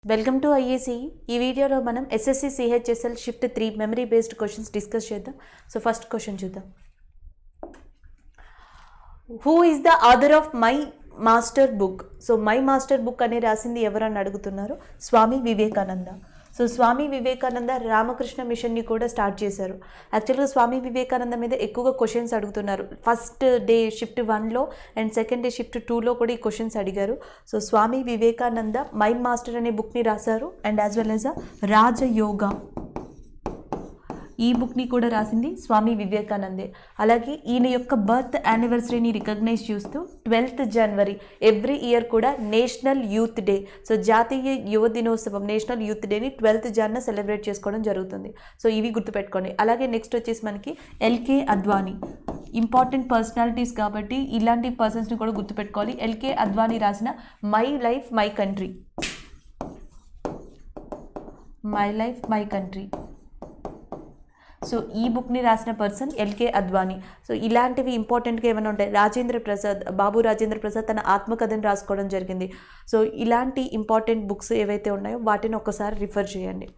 Welcome to IAC. ఈ వీడియోలో మనం SSC CHSL shift 3 memory based questions discuss చేద్దాం. సో ఫస్ట్ క్వశ్చన్ చూద్దాం. Who is the author of my master book? So my master book అని రాసింది ఎవరని అడుగుతున్నారు. స్వామి వివేకానంద. సో స్వామి వివేకానంద రామకృష్ణ మిషన్ని కూడా స్టార్ట్ చేశారు. యాక్చువల్గా స్వామి వివేకానంద మీద ఎక్కువగా క్వశ్చన్స్ అడుగుతున్నారు. ఫస్ట్ డే షిఫ్ట్ 1లో అండ్ సెకండ్ డే షిఫ్ట్ 2లో కూడా ఈ క్వశ్చన్స్ అడిగారు. So Swami Vivekananda my master అనే బుక్ని రాశారు and as well as Rajayoga ఈ బుక్ని కూడా రాసింది స్వామి వివేకానందే. అలాగే ఈయన యొక్క బర్త్ యానివర్సరీని రికగ్నైజ్ చేస్తూ 12th జనవరి ఎవ్రీ ఇయర్ కూడా నేషనల్ యూత్ డే, సో జాతీయ యువ దినోత్సవం నేషనల్ యూత్ డేని 12th జనవరి సెలబ్రేట్ చేసుకోవడం జరుగుతుంది. సో ఇవి గుర్తుపెట్టుకోండి. అలాగే నెక్స్ట్ వచ్చేసి మనకి ఎల్కే అద్వానీ, ఇంపార్టెంట్ పర్సనాలిటీస్ కాబట్టి ఇలాంటి పర్సన్స్ని కూడా గుర్తుపెట్టుకోవాలి. ఎల్కే అద్వానీ రాసిన my life my country, my life my country. So ఈ బుక్ని రాసిన పర్సన్ ఎల్కే అద్వానీ. సో ఇలాంటివి ఇంపార్టెంట్గా ఏమైనా ఉంటాయి. రాజేంద్ర ప్రసాద్, బాబు రాజేంద్ర ప్రసాద్ తన ఆత్మకథను రాసుకోవడం జరిగింది. సో ఇలాంటి ఇంపార్టెంట్ బుక్స్ ఏవైతే ఉన్నాయో వాటిని ఒకసారి రిఫర్ చేయండి.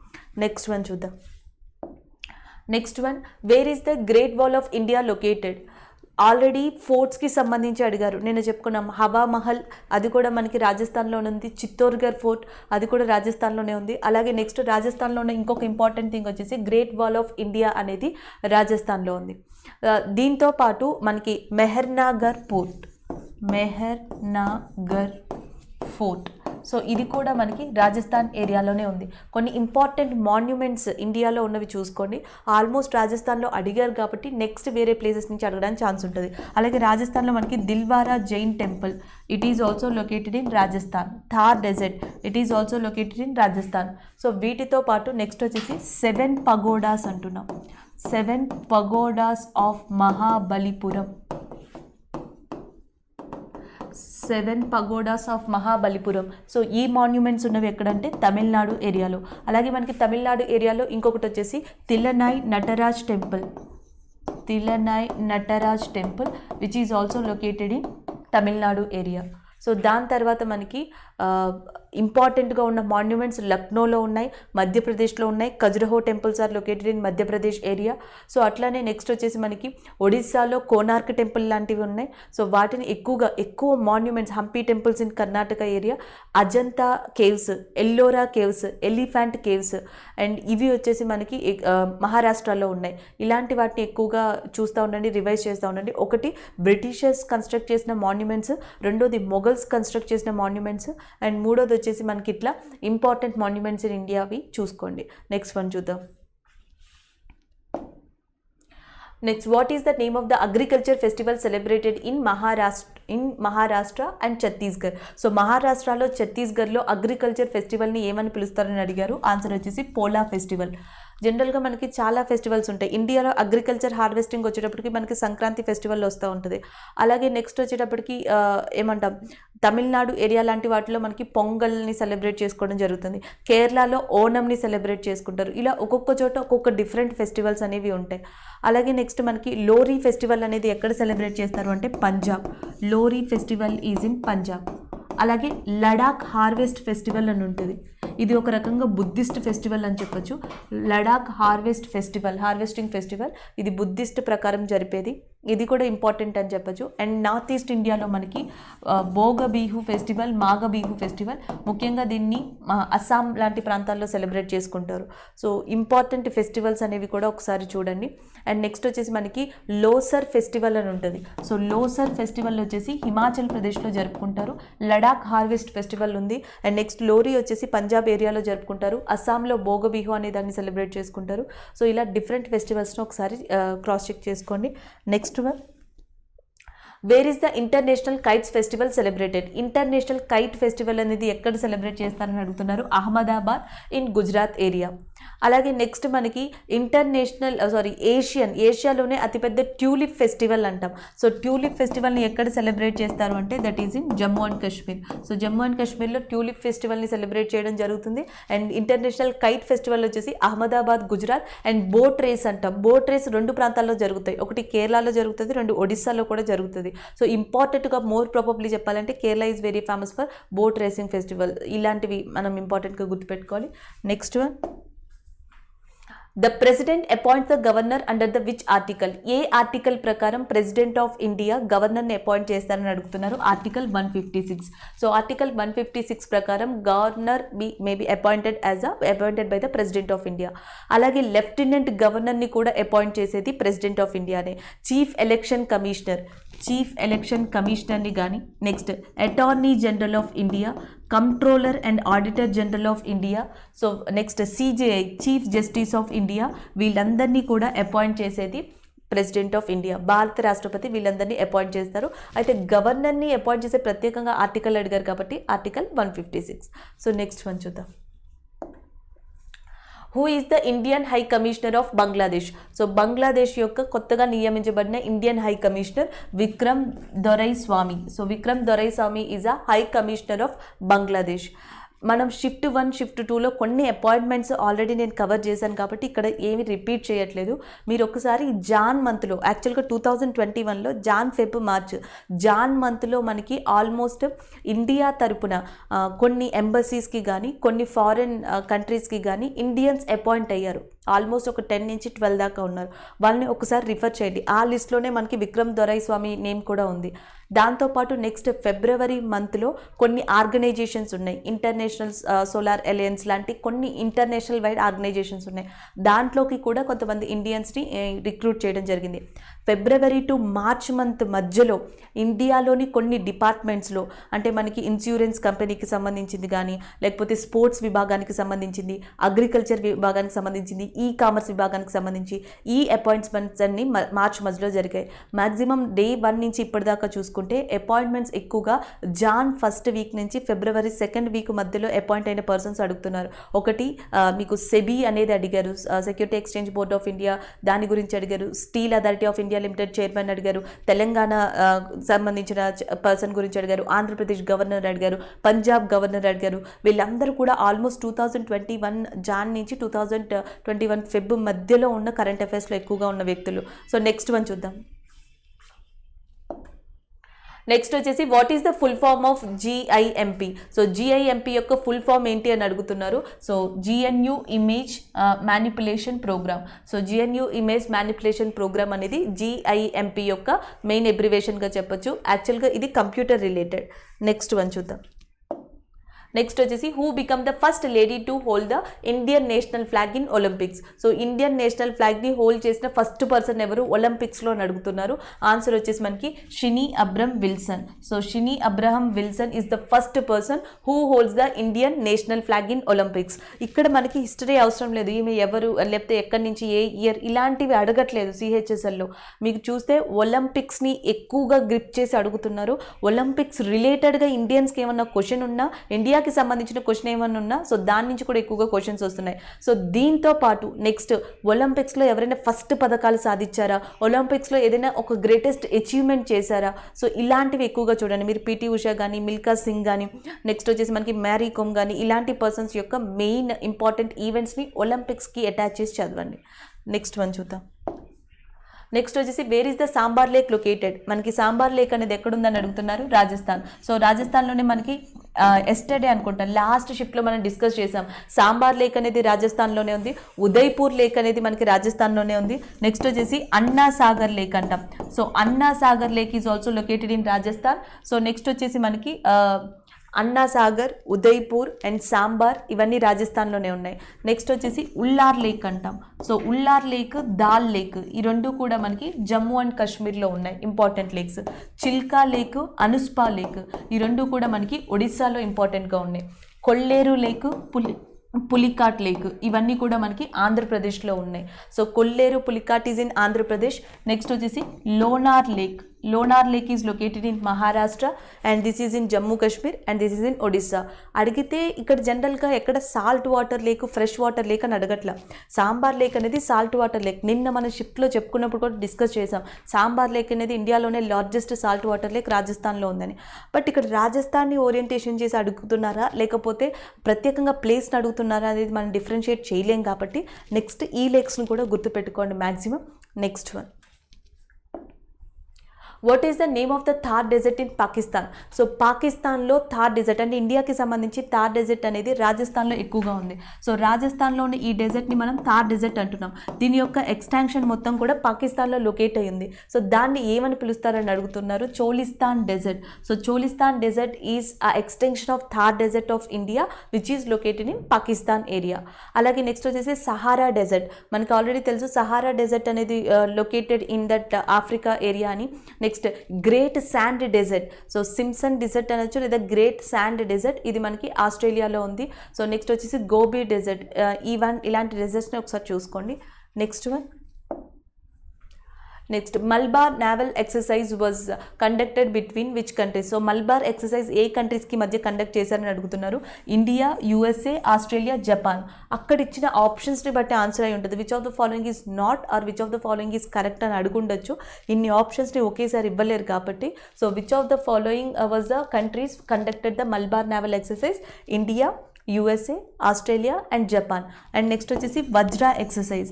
నెక్స్ట్ వన్ చూద్దాం. Next one, where is the great wall of India located? Already ఫోర్ట్స్కి సంబంధించి అడిగారు. నేను చెప్పుకున్నాం హవా మహల్, అది కూడా మనకి రాజస్థాన్లోనే ఉంది. చిత్తోర్గఢ్ ఫోర్ట్, అది కూడా రాజస్థాన్లోనే ఉంది. అలాగే నెక్స్ట్ రాజస్థాన్లో ఉన్న ఇంకొక ఇంపార్టెంట్ థింగ్ వచ్చేసి గ్రేట్ వాల్ ఆఫ్ ఇండియా అనేది రాజస్థాన్లో ఉంది. దీంతో పాటు మనకి మెహర్నాగర్ ఫోర్ట్, మెహర్నాగర్ ఫోర్ట్, సో ఇది కూడా మనకి రాజస్థాన్ ఏరియాలోనే ఉంది. కొన్ని ఇంపార్టెంట్ మాన్యుమెంట్స్ ఇండియాలో ఉన్నవి చూసుకోండి. ఆల్మోస్ట్ రాజస్థాన్లో అడిగారు కాబట్టి నెక్స్ట్ వేరే ప్లేసెస్ నుంచి అడగడానికి ఛాన్స్ ఉంటుంది. అలాగే రాజస్థాన్లో మనకి Dilwara Jain temple, it is also located in Rajasthan. Thar desert, it is also located in Rajasthan. So వీటితో పాటు నెక్స్ట్ వచ్చేసి 7 పగోడాస్ అంటున్నాం. 7 pagodas of Mahabalipuram, 7 pagodas of Mahabalipuram. So ఈ మాన్యుమెంట్స్ ఉన్నవి ఎక్కడంటే తమిళనాడు ఏరియాలో. అలాగే మనకి తమిళనాడు ఏరియాలో ఇంకొకటి వచ్చేసి Thillai Nataraj temple, Thillai Nataraj temple which is also located in Tamil Nadu area. So దాని తర్వాత మనకి ఇంపార్టెంట్గా ఉన్న మాన్యుమెంట్స్ లక్నోలో ఉన్నాయి, మధ్యప్రదేశ్లో ఉన్నాయి. Khajuraho temples are located in Madhya Pradesh area. So అట్లానే నెక్స్ట్ వచ్చేసి మనకి ఒడిస్సాలో కోనార్క్ టెంపుల్ లాంటివి ఉన్నాయి. సో వాటిని ఎక్కువ monuments Hampi temples in Karnataka area, Ajanta caves, Ellora caves, elephant caves, and ఇవి వచ్చేసి మనకి మహారాష్ట్రలో ఉన్నాయి. ఇలాంటి వాటిని ఎక్కువగా చూస్తూ ఉండండి, రివైజ్ చేస్తూ ఉండండి. ఒకటి బ్రిటిషర్స్ కన్స్ట్రక్ట్ చేసిన మాన్యుమెంట్స్, రెండోది మొఘల్స్ కన్స్ట్రక్ట్ చేసిన మాన్యుమెంట్స్, అండ్ మూడోది వచ్చేసి మనకి ఇట్లా ఇంపార్టెంట్ మాన్యుమెంట్స్ ఇన్ ఇండియా అవి చూసుకోండి. నెక్స్ట్ వన్ చూద్దాం. Next, what is the name of the agriculture festival celebrated in Maharashtra and Chhattisgarh? So మహారాష్ట్రలో ఛత్తీస్గఢ్లో అగ్రికల్చర్ ఫెస్టివల్ని ఏమని పిలుస్తారని అడిగారు. ఆన్సర్ వచ్చేసి పోలా ఫెస్టివల్. జనరల్గా మనకి చాలా ఫెస్టివల్స్ ఉంటాయి. ఇండియాలో అగ్రికల్చర్ హార్వెస్టింగ్ వచ్చేటప్పటికి మనకి సంక్రాంతి ఫెస్టివల్ వస్తూ ఉంటుంది. అలాగే నెక్స్ట్ వచ్చేటప్పటికి ఏమంటాం, తమిళనాడు ఏరియా లాంటి వాటిలో మనకి పొంగల్ని సెలబ్రేట్ చేసుకోవడం జరుగుతుంది. కేరళలో ఓనంని సెలబ్రేట్ చేసుకుంటారు. ఇలా ఒక్కొక్క చోట ఒక్కొక్క డిఫరెంట్ ఫెస్టివల్స్ అనేవి ఉంటాయి. అలాగే నెక్స్ట్ మనకి లోరీ ఫెస్టివల్ అనేది ఎక్కడ సెలబ్రేట్ చేస్తారు అంటే పంజాబ్. లోరీ ఫెస్టివల్ ఈజ్ ఇన్ పంజాబ్. అలాగే లడాక్ హార్వెస్ట్ ఫెస్టివల్ అని ఉంటుంది. ఇది ఒక రకంగా బుద్ధిస్ట్ ఫెస్టివల్ అని చెప్పొచ్చు. లడాక్ హార్వెస్టింగ్ ఫెస్టివల్ ఇది బుద్ధిస్ట్ ప్రకారం జరిపేది. ఇది కూడా ఇంపార్టెంట్ అని చెప్పొచ్చు. అండ్ నార్త్ ఈస్ట్ ఇండియాలో మనకి భోగబీహు ఫెస్టివల్, మాఘబీహు ఫెస్టివల్, ముఖ్యంగా దీన్ని అస్సాం లాంటి ప్రాంతాల్లో సెలబ్రేట్ చేసుకుంటారు. సో ఇంపార్టెంట్ ఫెస్టివల్స్ అనేవి కూడా ఒకసారి చూడండి. అండ్ నెక్స్ట్ వచ్చేసి మనకి లోసర్ ఫెస్టివల్ అని ఉంటుంది. సో లోసర్ ఫెస్టివల్ వచ్చేసి హిమాచల్ ప్రదేశ్లో జరుపుకుంటారు. లడాక్ హార్వెస్ట్ ఫెస్టివల్ ఉంది. అండ్ నెక్స్ట్ లోరీ వచ్చేసి పంజాబ్ ఏరియాలో జరుపుకుంటారు. అస్సాంలో భోగబీహు అనే దాన్ని సెలబ్రేట్ చేసుకుంటారు. సో ఇలా డిఫరెంట్ ఫెస్టివల్స్ని ఒకసారి క్రాస్ చెక్ చేసుకోండి. Next one, where is the international kites festival celebrated? International kite festival అనేది ఎక్కడ సెలబ్రేట్ చేస్తారని అడుగుతున్నారు. Ahmedabad in Gujarat area. అలాగే నెక్స్ట్ మనకి ఏషియాలోనే అతిపెద్ద ట్యూలిప్ ఫెస్టివల్ అంటాం. సో ట్యూలిప్ ఫెస్టివల్ని ఎక్కడ సెలబ్రేట్ చేస్తారు అంటే that is in Jammu and Kashmir. So Jammu and కాశ్మీర్లో ట్యూలిప్ ఫెస్టివల్ని సెలబ్రేట్ చేయడం జరుగుతుంది. అండ్ ఇంటర్నేషనల్ కైట్ ఫెస్టివల్ వచ్చేసి Ahmedabad, Gujarat. And boat race అంటాం. బోట్ రేస్ 2 ప్రాంతాల్లో జరుగుతాయి. ఒకటి కేరళలో జరుగుతుంది, 2 ఒడిస్సాలో కూడా జరుగుతుంది. సో ఇంపార్టెంట్గా మోర్ ప్రాబబ్లీ చెప్పాలంటే Kerala is very famous for boat racing festival. ఇలాంటివి మనం ఇంపార్టెంట్గా గుర్తుపెట్టుకోవాలి. Next one, the president appoints the governor under the which article? A article ప్రకారం ప్రెసిడెంట్ ఆఫ్ ఇండియా గవర్నర్ని అపాయింట్ చేస్తారని అడుగుతున్నారు. ఆర్టికల్ 156. సో ఆర్టికల్ 156 ప్రకారం governor may be appointed by the president of India. అలాగే lieutenant గవర్నర్ని కూడా అపాయింట్ చేసేది president of ఇండియానే. Chief election కమిషనర్ని కానీ, next attorney general of India, controller and auditor general of India, so next CJI chief justice of India, వీళ్ళందరినీ కూడా appoint చేసేది president of India. భారత రాష్ట్రపతి వీళ్ళందరినీ అపాయింట్ చేస్తారు. అయితే గవర్నర్ని అపాయింట్ చేసే ప్రత్యేకంగా ఆర్టికల్ అడిగారు కాబట్టి ఆర్టికల్ 156. సో నెక్స్ట్ వన్ చూద్దాం. Who is the Indian high commissioner of Bangladesh? So Bangladesh యొక్క కొత్తగా నియమించబడిన Indian high commissioner Vikram Doraiswamy. So Vikram Doraiswamy is a high commissioner of Bangladesh. మనం షిఫ్ట్ 1, షిఫ్ట్ 2లో కొన్ని అపాయింట్మెంట్స్ ఆల్రెడీ నేను కవర్ చేశాను కాబట్టి ఇక్కడ ఏమి రిపీట్ చేయట్లేదు. మీరు ఒకసారి జాన్ మంత్లో, యాక్చువల్గా 2021లో జాన్ మంత్లో మనకి ఆల్మోస్ట్ ఇండియా తరపున కొన్ని ఎంబసీస్కి కానీ కొన్ని ఫారిన్ కంట్రీస్కి కానీ ఇండియన్స్ అపాయింట్ అయ్యారు. ఆల్మోస్ట్ ఒక 10 నుంచి 12 దాకా ఉన్నారు. వాళ్ళని ఒకసారి రిఫర్ చేయండి. ఆ లిస్ట్లోనే మనకి విక్రమ్ దొరైస్వామి నేమ్ కూడా ఉంది. దాంతోపాటు నెక్స్ట్ ఫిబ్రవరి మంత్లో కొన్ని ఆర్గనైజేషన్స్ ఉన్నాయి. ఇంటర్నేషనల్ సోలార్ అలయన్స్ లాంటి కొన్ని ఇంటర్నేషనల్ వైడ్ ఆర్గనైజేషన్స్ ఉన్నాయి. దాంట్లోకి కూడా కొంతమంది ఇండియన్స్ని రిక్రూట్ చేయడం జరిగింది. ఫిబ్రవరి టు మార్చ్ మంత్ మధ్యలో ఇండియాలోని కొన్ని డిపార్ట్మెంట్స్లో, అంటే మనకి ఇన్సూరెన్స్ కంపెనీకి సంబంధించింది కానీ, లేకపోతే స్పోర్ట్స్ విభాగానికి సంబంధించింది, అగ్రికల్చర్ విభాగానికి సంబంధించింది, ఈ కామర్స్ విభాగానికి సంబంధించి ఈ అపాయింట్మెంట్స్ అన్ని మార్చ్ మధ్యలో జరిగాయి. మ్యాక్సిమం డే 1 నుంచి ఇప్పటిదాకా చూసుకుంటే అపాయింట్మెంట్స్ ఎక్కువగా జాన్ 1st వీక్ నుంచి ఫిబ్రవరి 2nd వీక్ మధ్యలో అపాయింట్ అయిన పర్సన్స్ అడుగుతున్నారు. ఒకటి మీకు సెబీ అనేది అడిగారు, security exchange board of India, దాని గురించి అడిగారు. Steel authority of India limited chairman అడిగారు. తెలంగాణ సంబంధించిన పర్సన్ గురించి అడిగారు. ఆంధ్రప్రదేశ్ గవర్నర్ అడిగారు. పంజాబ్ గవర్నర్ అడిగారు. వీళ్ళందరూ కూడా ఆల్మోస్ట్ 2021 జాన్ నుంచి 2021 ఫెబ్ మధ్యలో ఉన్న కరెంట్ అఫైర్స్లో ఎక్కువగా ఉన్న వ్యక్తులు. సో నెక్స్ట్ వన్ చూద్దాం. నెక్స్ట్ వచ్చేసి what is the full form of GIMP? So GIMP యొక్క ఫుల్ ఫామ్ ఏంటి అని అడుగుతున్నారు. So GNU image manipulation program. So GNU image manipulation program అనేది జిఐఎంపి యొక్క మెయిన్ అబ్రివేషన్గా చెప్పొచ్చు. యాక్చువల్గా ఇది కంప్యూటర్ రిలేటెడ్. నెక్స్ట్ వన్ చూద్దాం. నెక్స్ట్ వచ్చేసి who become the first lady to hold the Indian national flag in Olympics? So Indian national ఫ్లాగ్ని hold చేసిన ఫస్ట్ పర్సన్ ఎవరు ఒలింపిక్స్లో అని అడుగుతున్నారు. ఆన్సర్ వచ్చేసి మనకి Shiny Abraham Wilson. So Shiny Abraham Wilson is the first person who holds the Indian national flag in Olympics. ఇక్కడ మనకి హిస్టరీ అవసరం లేదు, ఈమె ఎవరు లేకపోతే ఎక్కడి నుంచి ఏ ఇయర్ ఇలాంటివి అడగట్లేదు సిహెచ్ఎస్ఎల్లో. మీకు చూస్తే ఒలింపిక్స్ని ఎక్కువగా గ్రిప్ చేసి అడుగుతున్నారు. ఒలింపిక్స్ రిలేటెడ్గా ఇండియన్స్కి ఏమన్నా క్వశ్చన్ ఉన్నా, ఇండియాకి సంబంధించిన క్వశ్చన్ ఏమన్నా ఉన్నా, సో దాని నుంచి కూడా ఎక్కువగా క్వశ్చన్స్ వస్తున్నాయి. సో దీంతో పాటు నెక్స్ట్ ఒలింపిక్స్లో ఎవరైనా ఫస్ట్ పథకాలు సాధించారా, ఒలింపిక్స్లో ఏదైనా ఒక గ్రేటెస్ట్ అచీవ్మెంట్ చేశారా, సో ఇలాంటివి ఎక్కువగా చూడండి. మీరు పిటి ఉషా కానీ, మిల్కా సింగ్ కానీ, నెక్స్ట్ వచ్చేసి మనకి మ్యారీ కోమ్ కానీ, ఇలాంటి పర్సన్స్ యొక్క మెయిన్ ఇంపార్టెంట్ ఈవెంట్స్ని ఒలింపిక్స్కి అటాచ్ చేసి చదవండి. నెక్స్ట్ వన్ చూద్దాం. నెక్స్ట్ వచ్చేసి wear is the sambar lake located? మనకి సాంబార్ లేక్ అనేది ఎక్కడుందని అడుగుతున్నారు. రాజస్థాన్. సో రాజస్థాన్లోనే మనకి ఎస్టర్డే అనుకుంటాను లాస్ట్ షిఫ్ట్లో మనం డిస్కస్ చేసాం. సాంబార్ లేక్ అనేది రాజస్థాన్లోనే ఉంది. ఉదయ్పూర్ లేక్ అనేది మనకి రాజస్థాన్లోనే ఉంది. నెక్స్ట్ వచ్చేసి అన్నా సాగర్ లేక్ అంటాం. సో అన్నా Sagar lake is also located in Rajasthan. So next వచ్చేసి మనకి అన్నా సాగర్, ఉదయ్పూర్ అండ్ సాంబార్ ఇవన్నీ రాజస్థాన్లోనే ఉన్నాయి. నెక్స్ట్ వచ్చేసి ఉల్లార్ లేక్ అంటాం. So Wular lake, Dal lake ఈ రెండు కూడా మనకి జమ్మూ అండ్ కాశ్మీర్లో ఉన్నాయి important lakes. Chilka lake, Anshupa lake ఈ రెండు కూడా మనకి ఒడిస్సాలో ఇంపార్టెంట్గా ఉన్నాయి. కొల్లేరు లేక్, పులికాట్ లేక్ ఇవన్నీ కూడా మనకి ఆంధ్రప్రదేశ్లో ఉన్నాయి. So Kolleru, Pulicat is in Andhra Pradesh. Next వచ్చేసి Lonar lake, Lonar lake is located in Maharashtra and this is in Jammu Kashmir and this is in Odisha. అడిగితే ఇక్కడ జనరల్గా ఎక్కడ salt water lake fresh water lake అని అడగట్ల. సాంబార్ లేక్ అనేది సాల్ట్ వాటర్ లేక్. నిన్న మన షిఫ్ట్లో చెప్పుకున్నప్పుడు కూడా డిస్కస్ చేసాం. సాంబార్ లేక్ అనేది ఇండియాలోనే లార్జెస్ట్ సాల్ట్ వాటర్ లేక్ రాజస్థాన్లో ఉందని. బట్ ఇక్కడ రాజస్థాన్ని ఓరియంటేషన్ చేసి అడుగుతున్నారా లేకపోతే ప్రత్యేకంగా ప్లేస్ని అడుగుతున్నారా అనేది మనం డిఫరెన్షియేట్ చేయలేం కాబట్టి నెక్స్ట్ ఈ లేక్స్ను కూడా గుర్తుపెట్టుకోండి maximum. Next one, what is the name of the Thar desert in Pakistan? So పాకిస్తాన్లో థార్ డెజర్ట్ అంటే ఇండియాకి సంబంధించి థార్ డెజర్ట్ అనేది రాజస్థాన్లో ఎక్కువగా ఉంది. సో రాజస్థాన్లో ఉన్న ఈ డెజర్ట్ని మనం థార్ డెజర్ట్ అంటున్నాం. దీని యొక్క ఎక్స్టాన్షన్ మొత్తం కూడా పాకిస్తాన్లో లొకేట్ అయ్యింది. సో దాన్ని ఏమని పిలుస్తారని అడుగుతున్నారు, Cholistan desert. So Cholistan desert is a extension of Thar desert of India which is located in Pakistan area. అలాగే నెక్స్ట్ వచ్చేసి సహారా డెజర్ట్. మనకి ఆల్రెడీ తెలుసు సహారా డెజర్ట్ అనేది located in that Africa area అని. Next great sand desert. So Simpson desert అనొచ్చు లేదా great sand dessert, ఇది మనకి ఆస్ట్రేలియాలో ఉంది. సో నెక్స్ట్ వచ్చేసి గోబీ డెజర్ట్. ఇలాంటి డెజర్ట్స్ని ఒకసారి చూసుకోండి. Next one, next Malabar naval exercise was conducted between which countries? So Malabar exercise ఏ కంట్రీస్కి మధ్య కండక్ట్ చేశారని అడుగుతున్నారు. India, USA, Australia, Japan. అక్కడ ఇచ్చిన ఆప్షన్స్ని బట్టి ఆన్సర్ అయి ఉంటుంది. Which of the following is not or which of the following is correct అని అడుగుండొచ్చు. ఇన్ని ఆప్షన్స్ని ఒకేసారి ఇవ్వలేరు కాబట్టి. So which of the following was the countries conducted the Malabar naval exercise? India, USA, Australia and Japan. And next వచ్చేసి Vajra exercise.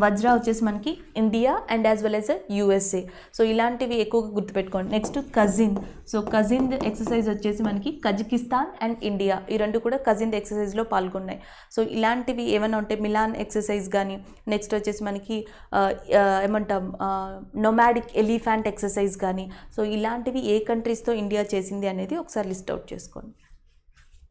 Vajra వచ్చేసి మనకి India and as well as USA. So ఇలాంటివి ఎక్కువగా గుర్తుపెట్టుకోండి. Next cousin. So cousin exercise వచ్చేసి మనకి Kazakhstan and India, ఈ రెండు కూడా కజిన్ ఎక్సర్సైజ్లో పాల్గొన్నాయి. సో ఇలాంటివి ఏమైనా ఉంటే మిలాన్ ఎక్సర్సైజ్ కానీ, నెక్స్ట్ వచ్చేసి మనకి ఏమంటాం నొమాడిక్ ఎలిఫెంట్ ఎక్సర్సైజ్ కానీ, సో ఇలాంటివి ఏ కంట్రీస్తో ఇండియా చేసింది అనేది ఒకసారి లిస్ట్ అవుట్ చేసుకోండి.